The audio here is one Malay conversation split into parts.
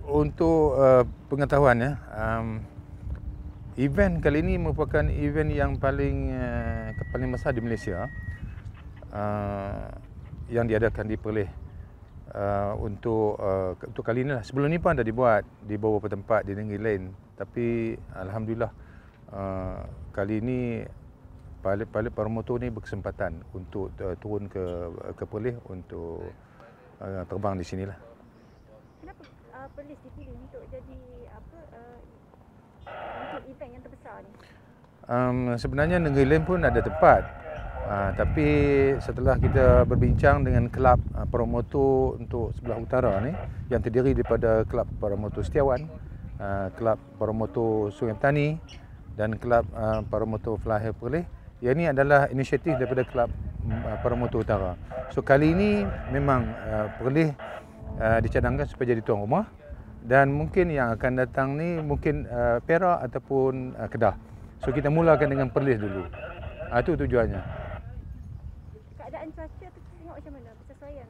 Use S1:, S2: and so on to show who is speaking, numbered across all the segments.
S1: Untuk pengetahuan ya, event kali ini merupakan event yang paling besar di Malaysia, yang diadakan di Perlis untuk kali ini lah. Sebelum ni pun ada dibuat di beberapa tempat di negeri lain, tapi alhamdulillah kali ini pilot paramotor ni berkesempatan untuk turun ke Perlis untuk terbang di sinilah.
S2: Kenapa Perlis dipilih untuk jadi untuk event yang terbesar ni?
S1: Sebenarnya negeri lain pun ada tempat, tapi setelah kita berbincang dengan kelab paramotor untuk sebelah utara ni, yang terdiri daripada kelab paramotor Setiawan, kelab paramotor Sungai Petani dan kelab paramotor Fly High Perlis, yang ini adalah inisiatif daripada kelab paramotor utara. So kali ini memang Perlis dicadangkan supaya jadi tuan rumah, dan mungkin yang akan datang ni mungkin Perak ataupun Kedah. So kita mulakan dengan Perlis dulu. Itu tujuannya.
S2: Keadaan cuaca tu tengok macam mana? Bersesuaian?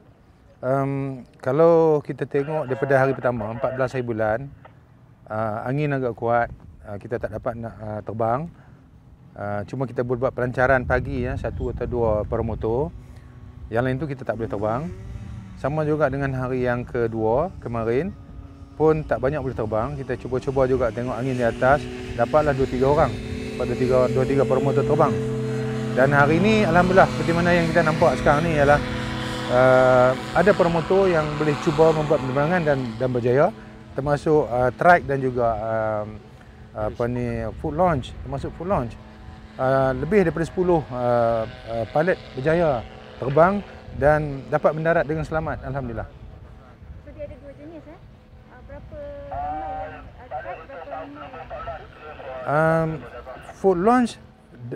S1: Kalau kita tengok daripada hari pertama 14 hari bulan, angin agak kuat, kita tak dapat nak terbang. Cuma kita buat pelancaran pagi ya, 1 atau 2 paramotor. Yang lain tu kita tak boleh terbang. Sama juga dengan hari yang kedua kemarin pun tak banyak boleh terbang. Kita cuba-cuba juga tengok angin di atas, dapatlah 2-3 orang. Dapat 2-3 paramotor terbang. Dan hari ini alhamdulillah seperti mana yang kita nampak sekarang ni ialah ada paramotor yang boleh cuba membuat penerbangan dan berjaya, termasuk track dan juga foot launch, termasuk foot launch. Lebih daripada 10 pilot berjaya terbang dan dapat mendarat dengan selamat, alhamdulillah.
S2: So dia ada 2 jenis berapa ramai yang track, berapa ramai
S1: Foot launch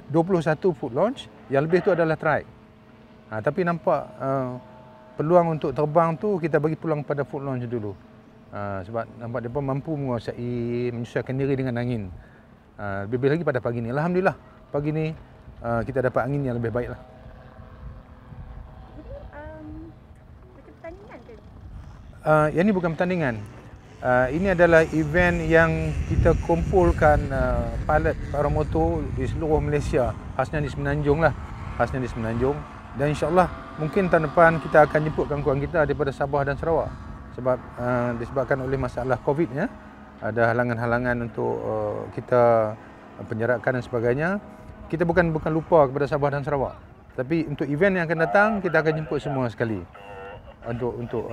S1: 21 foot launch, yang lebih tu adalah track. Tapi nampak peluang untuk terbang tu kita bagi peluang pada foot launch dulu. Sebab nampak depa mampu menyesuaikan diri dengan angin. Lebih lagi pada pagi ni, alhamdulillah pagi ni kita dapat angin yang lebih baik lah.
S2: Macam pertandingan ke?
S1: Yang ni bukan pertandingan. Ini adalah event yang kita kumpulkan pilot paramotor di seluruh Malaysia, khasnya di Semenanjung lah, dan insyaAllah mungkin tahun depan kita akan jemput kawan-kawan kita daripada Sabah dan Sarawak, sebab disebabkan oleh masalah COVID ya, ada halangan-halangan untuk kita penjarakan dan sebagainya. Kita bukan lupa kepada Sabah dan Sarawak, tapi untuk event yang akan datang kita akan jemput semua sekali untuk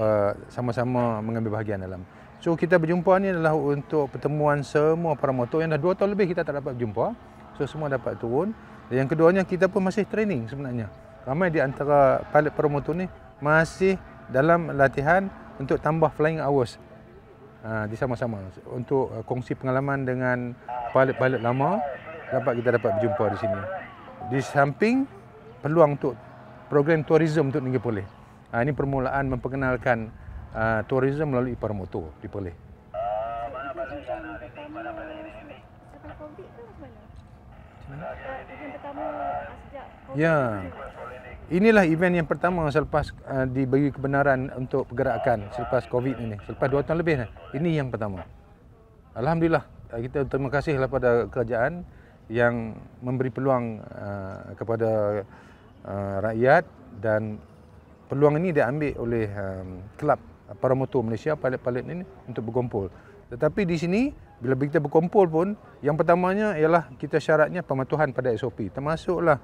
S1: sama-sama mengambil bahagian dalam. So kita berjumpa ni adalah untuk pertemuan semua paramotor yang dah 2 tahun lebih kita tak dapat berjumpa. So semua dapat turun. Dan yang keduanya kita pun masih training sebenarnya. Ramai di antara pilot paramotor ni masih dalam latihan untuk tambah flying hours. Di sama-sama untuk kongsi pengalaman dengan pilot-pilot lama, kita dapat berjumpa di sini. Di samping peluang untuk program tourism untuk negeri Perlis. Ini permulaan memperkenalkan tourism melalui paramotor di Perlis.
S2: Event pertama sejak COVID?
S1: Ya. Inilah event yang pertama selepas diberi kebenaran untuk pergerakan selepas COVID ini. Selepas 2 tahun lebih, ini yang pertama. Alhamdulillah, kita terima kasihlah pada kerajaan yang memberi peluang kepada rakyat, dan peluang ini diambil oleh kelab paramotor Malaysia, pilot-pilot ini untuk berkumpul. Tetapi di sini bila kita berkumpul pun, yang pertamanya ialah kita syaratnya pematuhan pada SOP, termasuklah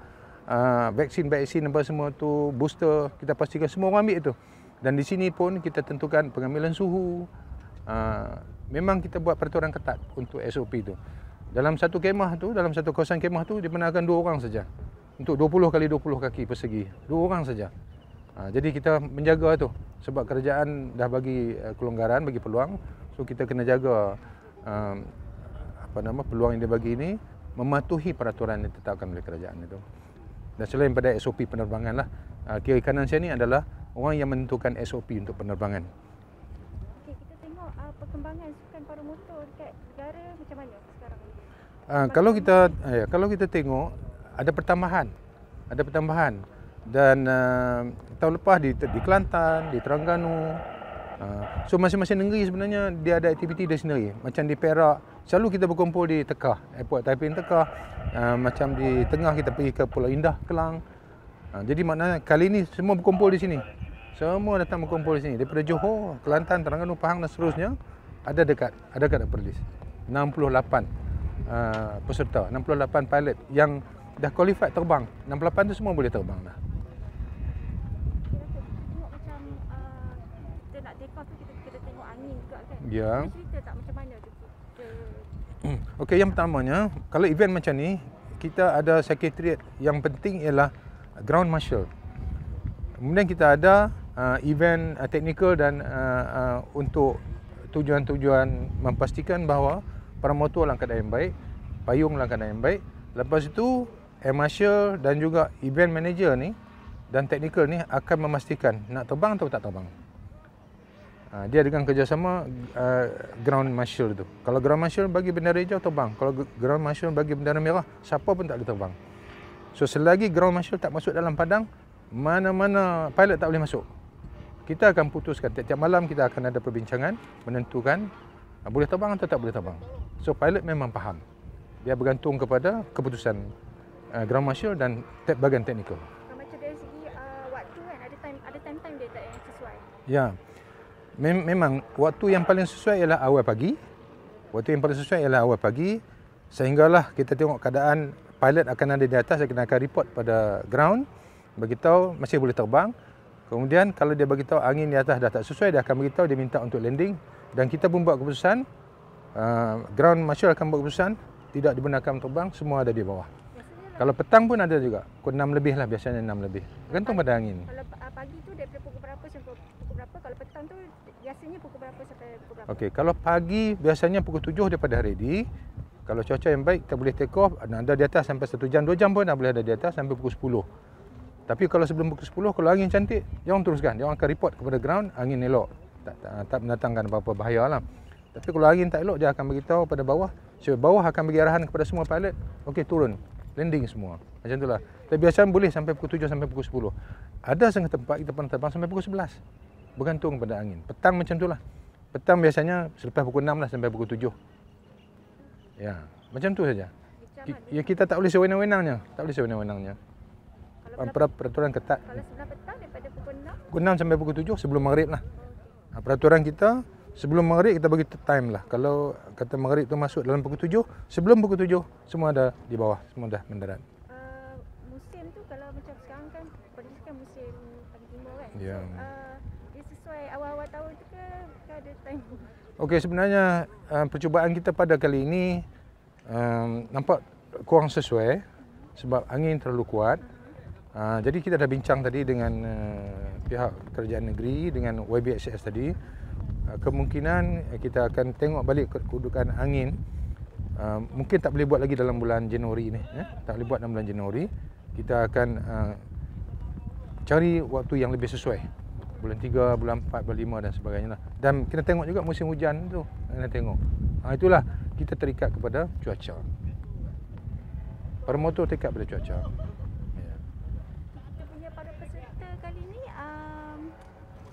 S1: vaksin apa semua tu, booster, kita pastikan semua orang ambil itu. Dan di sini pun kita tentukan pengambilan suhu. Memang kita buat peraturan ketat untuk SOP tu. Dalam satu kemah tu, dalam satu kawasan kemah tu dibenarkan 2 orang saja. Untuk 20 kali 20 kaki persegi, 2 orang saja. Jadi kita menjaga tu, sebab kerajaan dah bagi kelonggaran, bagi peluang. So kita kena jaga peluang yang dia bagi ini, mematuhi peraturan yang ditetapkan oleh kerajaan itu. Dan selain pada SOP penerbangan lah, kiri kanan saya ni adalah orang yang menentukan SOP untuk penerbangan.
S2: Okey, kita tengok perkembangan sukan paramotor dekat negara macam mana sekarang ni?
S1: Kalau kita tengok ada pertambahan, dan tahun lepas di Kelantan, di Terengganu, So masing-masing negeri sebenarnya dia ada aktiviti dia sendiri. Macam di Perak, selalu kita berkumpul di Tekah, Airport Taiping Tekah. Macam di tengah kita pergi ke Pulau Indah, Kelang. Jadi maknanya kali ini semua berkumpul di sini. Semua datang berkumpul di sini. Daripada Johor, Kelantan, Terengganu, Pahang dan seterusnya ada dekat Perlis. 68 peserta, 68 pilot yang dah qualified terbang. 68 tu semua boleh terbang dah.
S2: Tengok macam kita nak take off tu kita kena tengok angin juga kan.
S1: Ya.
S2: Boleh cerita tak macam mana tu kita
S1: Okey, yang pertamanya, kalau event macam ni, kita ada sekretariat. Yang penting ialah ground marshal. Kemudian kita ada event technical dan untuk tujuan-tujuan memastikan bahawa paramotor dalam keadaan yang baik, payung dalam keadaan yang baik. Lepas itu, air marshal dan juga event manager ni dan technical ni akan memastikan nak terbang atau tak terbang. Dia dengan kerjasama ground marshal tu. Kalau ground marshal bagi bendera hijau terbang. Kalau ground marshal bagi bendera merah, siapa pun tak boleh terbang. So selagi ground marshal tak masuk dalam padang, mana-mana pilot tak boleh masuk. Kita akan putuskan tiap-tiap malam, kita akan ada perbincangan menentukan boleh terbang atau tak boleh terbang. So pilot memang faham. Dia bergantung kepada keputusan ground marshal dan bahagian teknikal.
S2: macam dari segi waktu kan ada time dia tak yang sesuai.
S1: Ya. Memang waktu yang paling sesuai ialah awal pagi. Waktu yang paling sesuai ialah awal pagi, sehinggalah kita tengok keadaan pilot akan ada di atas, dia akan report pada ground, beritahu masih boleh terbang. Kemudian kalau dia beritahu angin di atas dah tak sesuai, dia akan beritahu dia minta untuk landing dan kita pun buat keputusan, ground marshal akan buat keputusan tidak dibenarkan terbang, semua ada di bawah. Kalau petang pun ada juga, pukul 6 lebih lah biasanya, 6 lebih. Bergantung pada angin.
S2: Kalau pagi tu daripada pukul berapa sampai pukul berapa? Kalau petang tu biasanya pukul berapa sampai pukul berapa?
S1: Okey, kalau pagi biasanya pukul 7 daripada ready. Kalau cuaca yang baik, kita boleh take off, ada di atas sampai 1 jam, 2 jam pun dah boleh ada di atas sampai pukul 10. Tapi kalau sebelum pukul 10, kalau angin cantik, dia orang teruskan. Dia orang akan report kepada ground, angin elok. Tak mendatangkan apa-apa bahaya lah. Tapi kalau angin tak elok, dia akan beritahu pada bawah. So, bawah akan bagi arahan kepada semua pilot. Okey, turun. Landing semua. Macam itulah. Tapi biasanya boleh sampai pukul 7 sampai pukul 10. Ada setengah tempat kita pernah terbang sampai pukul 11. Bergantung pada angin. Petang macam itulah. Petang biasanya selepas pukul 6 lah sampai pukul 7. Ya, macam tu saja. Ya, kita tak boleh sewenang-wenangnya. Tak boleh sewenang-wenangnya. Peraturan ketat.
S2: Kalau sebelah petang daripada pukul 6?
S1: Pukul 6 sampai pukul 7 sebelum maghrib lah. Peraturan kita sebelum maghrib kita bagi time lah. Kalau kata maghrib tu masuk dalam pukul 7, sebelum pukul 7 semua ada di bawah, semua dah mendarat.
S2: Musim tu kalau macam sekarang kan Perlis kan musim paling timur kan.
S1: Ya.
S2: So, dia sesuai awal-awal tahun tu ke ada time?
S1: Okey, sebenarnya percubaan kita pada kali ini nampak kurang sesuai sebab angin terlalu kuat. Jadi kita dah bincang tadi dengan pihak kerajaan negeri, dengan YBXS tadi. Kemungkinan kita akan tengok balik kedudukan angin. Mungkin tak boleh buat lagi dalam bulan Januari ni. Tak boleh buat dalam bulan Januari. Kita akan cari waktu yang lebih sesuai. Bulan 3, bulan 4, bulan 5 dan sebagainya lah. Dan kita tengok juga musim hujan tu. Kita tengok. Itulah kita terikat kepada cuaca. Paramotor terikat pada cuaca.
S2: Kita punya para peserta kali ni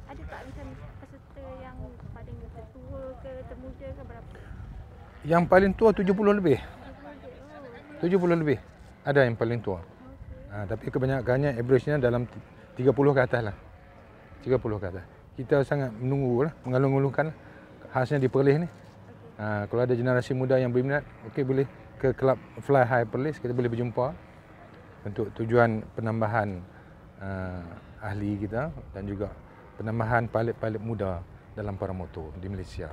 S2: ada tak macam peserta yang paling tertua ke termuda ke berapa?
S1: Yang paling tua 70 lebih. 70 lebih. Ada yang paling tua. Tapi kebanyakannya average-nya dalam 30 ke atas lah. 30 ke atas. Kita sangat menunggu lah, mengalung-alungkan lah. Khasnya di Perlis ni. Kalau ada generasi muda yang berminat, okey boleh ke Kelab Fly High Perlis, kita boleh berjumpa untuk tujuan penambahan ahli kita dan juga penambahan pilot-pilot muda dalam paramotor di Malaysia.